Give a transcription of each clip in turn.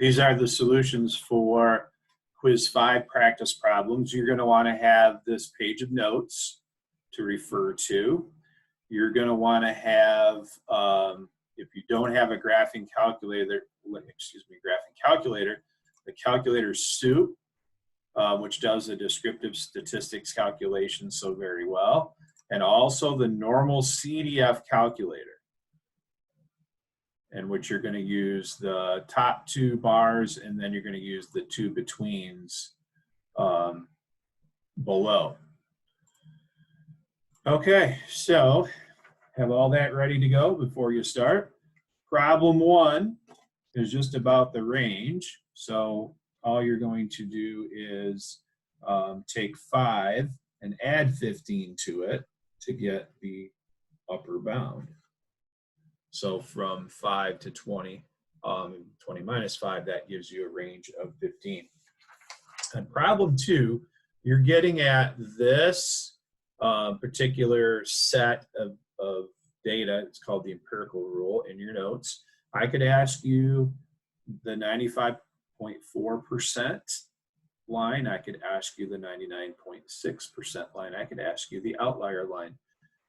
These are the solutions for quiz 5 practice problems. You're going to want to have this page of notes to refer to. You're going to want to have, if you don't have a graphing calculator, the calculator soup, which does a descriptive statistics calculation so very well, and also the normal CDF calculator, in which you're going to use the top two bars, and then you're going to use the two betweens below. Okay, so have all that ready to go before you start. Problem 1 is just about the range. So all you're going to do is take 5 and add 15 to it to get the upper bound. So from 5 to 20, 20 minus 5, that gives you a range of 15. And problem 2, you're getting at this particular set of data. It's called the empirical rule in your notes. I could ask you the 95.4% line. I could ask you the 99.6% line. I could ask you the outlier line.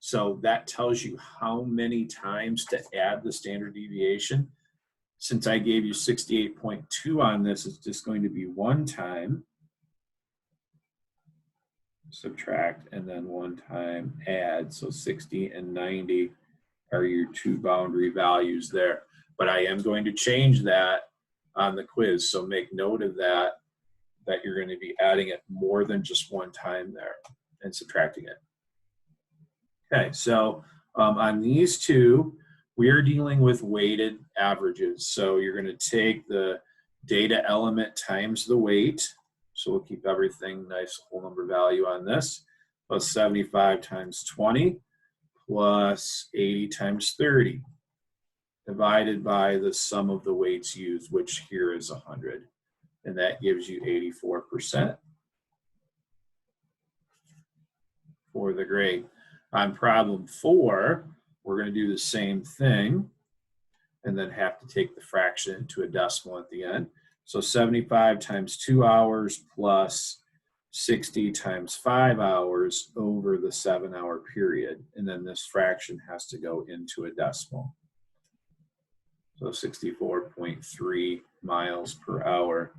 So that tells you how many times to add the standard deviation. Since I gave you 68.2 on this, it's just going to be one time, subtract, and then one time add. So 60 and 90 are your two boundary values there. But I am going to change that on the quiz. So make note of that you're going to be adding it more than just one time there and subtracting it. Okay, so on these two, we are dealing with weighted averages. So you're going to take the data element times the weight. So we'll keep everything nice whole number value on this, plus 75 times 20, plus 80 times 30, divided by the sum of the weights used, which here is 100. And that gives you 84% for the grade. On problem 4, we're going to do the same thing and then have to take the fraction into a decimal at the end. So 75 times 2 hours plus 60 times 5 hours over the 7-hour period. And then this fraction has to go into a decimal. So 64.3 miles per hour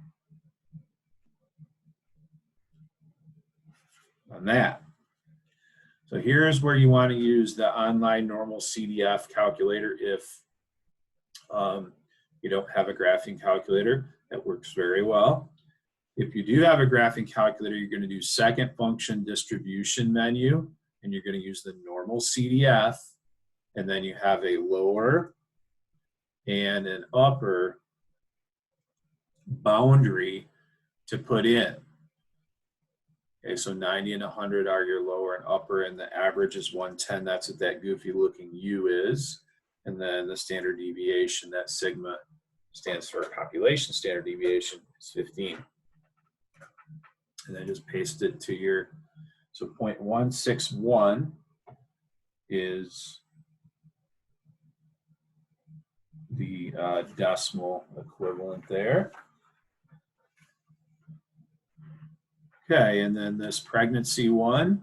on that. So here's where you want to use the online normal CDF calculator if you don't have a graphing calculator. That works very well. If you do have a graphing calculator, you're going to do second function distribution menu, and you're going to use the normal CDF, and then you have a lower and an upper boundary to put in. Okay, so 90 and 100 are your lower and upper, and the average is 110. That's what that goofy looking U is. And then the standard deviation, that sigma stands for population standard deviation, is 15. And then just paste it to your, so 0.161 is the decimal equivalent there. Okay, and then this pregnancy one,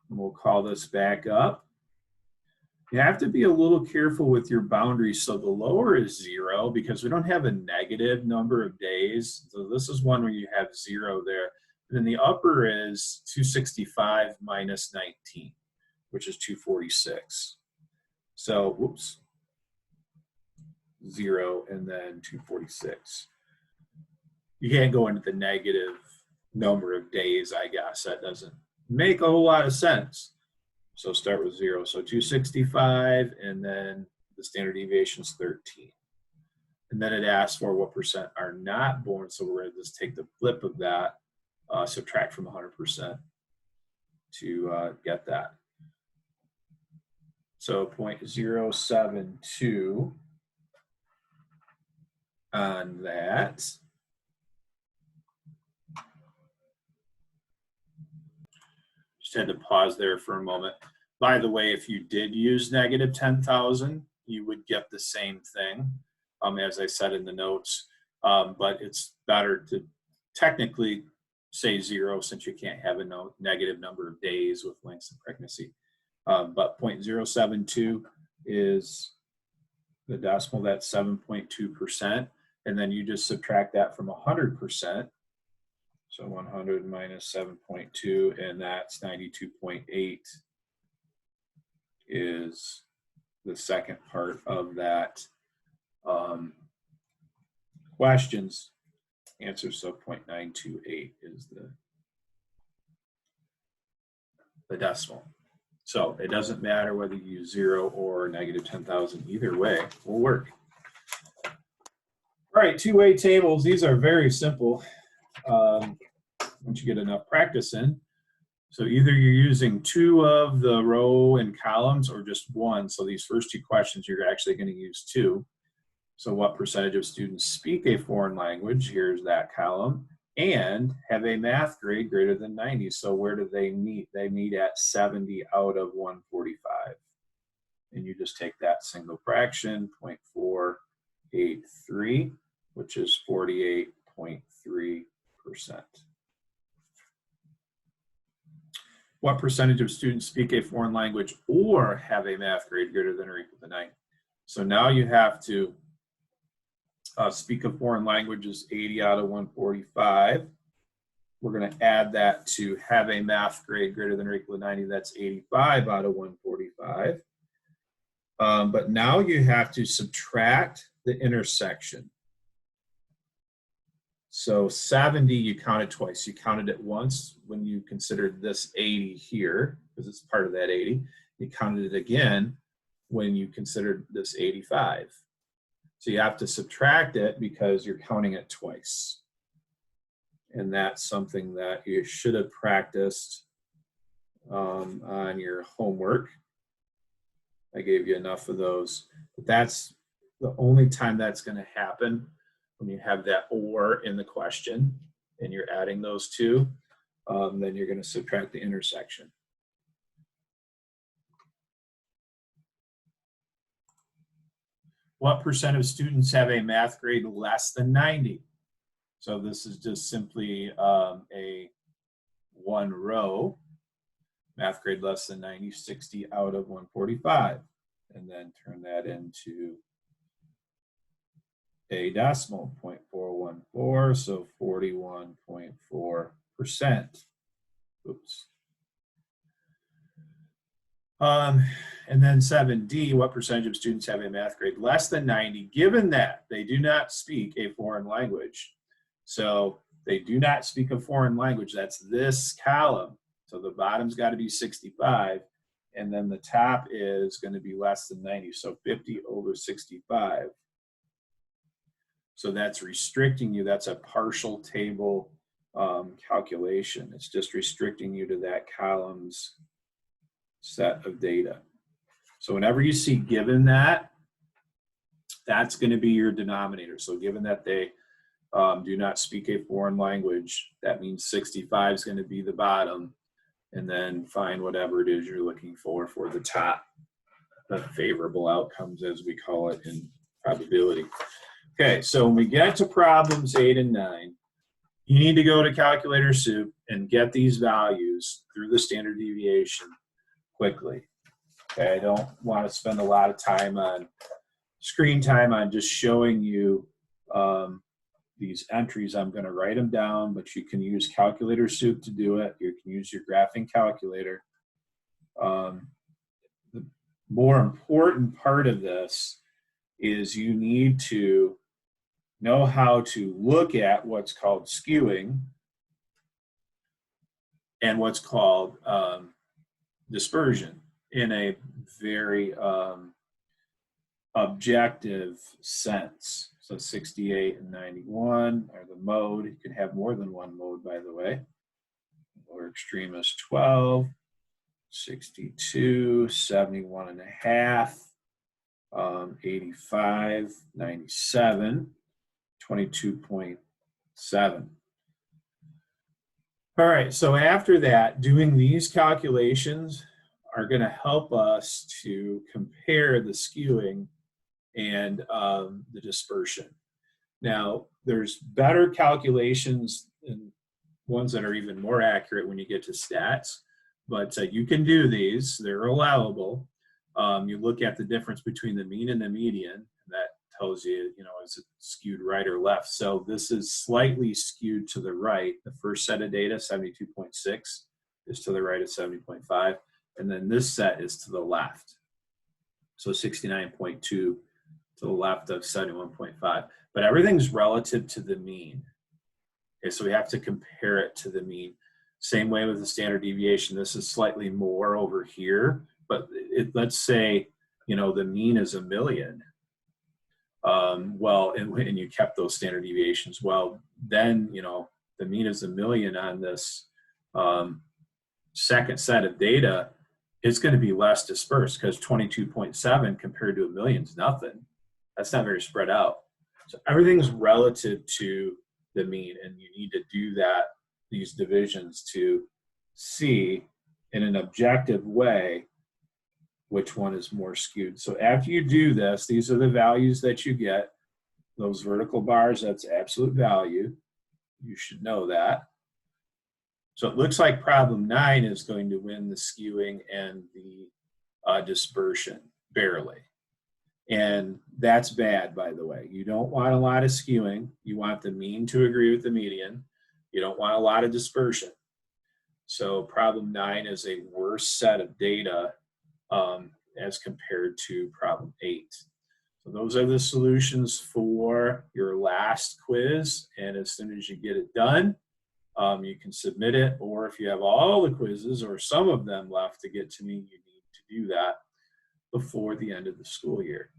we'll call this back up. You have to be a little careful with your boundaries. So the lower is 0 because we don't have a negative number of days. So this is one where you have 0 there. And then the upper is 265 minus 19, which is 246. So, whoops, 0 and then 246. You can't go into the negative number of days, I guess. That doesn't make a whole lot of sense. So start with 0. So 265, and then the standard deviation is 13. And then it asks for what percent are not born. So we're going to just take the flip of that, subtract from 100% to get that. So 0.072 on that. Just had to pause there for a moment. By the way, if you did use negative 10,000, you would get the same thing. As I said in the notes, but it's better to technically say 0 since you can't have a negative number of days with lengths of pregnancy. But 0.072 is the decimal, that's 7.2%. And then you just subtract that from 100%. So 100 minus 7.2, and that's 92.8 is the second part of that question's answer. So 0.928 is the decimal. So it doesn't matter whether you use 0 or negative 10,000, either way will work. All right, two-way tables, these are very simple once you get enough practice in. So either you're using 2 of the row and columns or just 1. So these first 2 questions, you're actually going to use 2. So what percentage of students speak a foreign language? Here's that column. And have a math grade greater than 90. So where do they meet? They meet at 70 out of 145. And you just take that single fraction, 0.483, which is 48.3%. What percentage of students speak a foreign language or have a math grade greater than or equal to 90? So now you have to speak a foreign language is 80 out of 145. We're going to add that to have a math grade greater than or equal to 90. That's 85 out of 145. But now you have to subtract the intersection. So 70, you counted twice. You counted it once when you considered this 80 here, because it's part of that 80. You counted it again when you considered this 85. So you have to subtract it because you're counting it twice. And that's something that you should have practiced on your homework. I gave you enough of those. But that's the only time that's going to happen, when you have that or in the question and you're adding those two, then you're going to subtract the intersection. What percent of students have a math grade less than 90? So this is just simply a one row, math grade less than 90, 60 out of 145. And then turn that into a decimal, 0.414, so 41.4%. Oops. And then 7D, what percentage of students have a math grade less than 90, given that they do not speak a foreign language? So they do not speak a foreign language. That's this column. So the bottom's got to be 65, and then the top is going to be less than 90, so 50 over 65. So that's restricting you. That's a partial table calculation. It's just restricting you to that column's set of data. So whenever you see given that, that's going to be your denominator. So given that they do not speak a foreign language, that means 65 is going to be the bottom, and then find whatever it is you're looking for the top, the favorable outcomes, as we call it in probability. Okay, so when we get to problems 8 and 9, you need to go to calculator soup and get these values through the standard deviation quickly. Okay, I don't want to spend a lot of time on screen time on just showing you these entries. I'm going to write them down, but you can use calculator soup to do it. You can use your graphing calculator. The more important part of this is you need to know how to look at what's called skewing and what's called dispersion in a very objective sense. So 68 and 91 are the mode. You can have more than one mode, by the way. Lower extreme is 12, 62, 71 and a half, 85, 97, 22.7. All right, so after that, doing these calculations are going to help us to compare the skewing and the dispersion. Now, there's better calculations and ones that are even more accurate when you get to stats, but you can do these. They're allowable. You look at the difference between the mean and the median, and that tells you, is it skewed right or left. So this is slightly skewed to the right. The first set of data, 72.6, is to the right of 70.5, and then this set is to the left. So 69.2 to the left of 71.5. But everything's relative to the mean. Okay, so we have to compare it to the mean. Same way with the standard deviation. This is slightly more over here, but let's say, the mean is 1 million. And you kept those standard deviations. Well, then, the mean is 1 million on this second set of data. It's going to be less dispersed because 22.7 compared to 1 million is nothing. That's not very spread out. So everything's relative to the mean, and you need to do these divisions to see in an objective way which one is more skewed. So after you do this, these are the values that you get. Those vertical bars, that's absolute value. You should know that. So it looks like problem 9 is going to win the skewing and the dispersion, barely. And that's bad, by the way. You don't want a lot of skewing. You want the mean to agree with the median. You don't want a lot of dispersion. So problem 9 is a worse set of data as compared to problem 8. So those are the solutions for your last quiz. And as soon as you get it done, you can submit it, or if you have all the quizzes or some of them left to get to me, you need to do that before the end of the school year.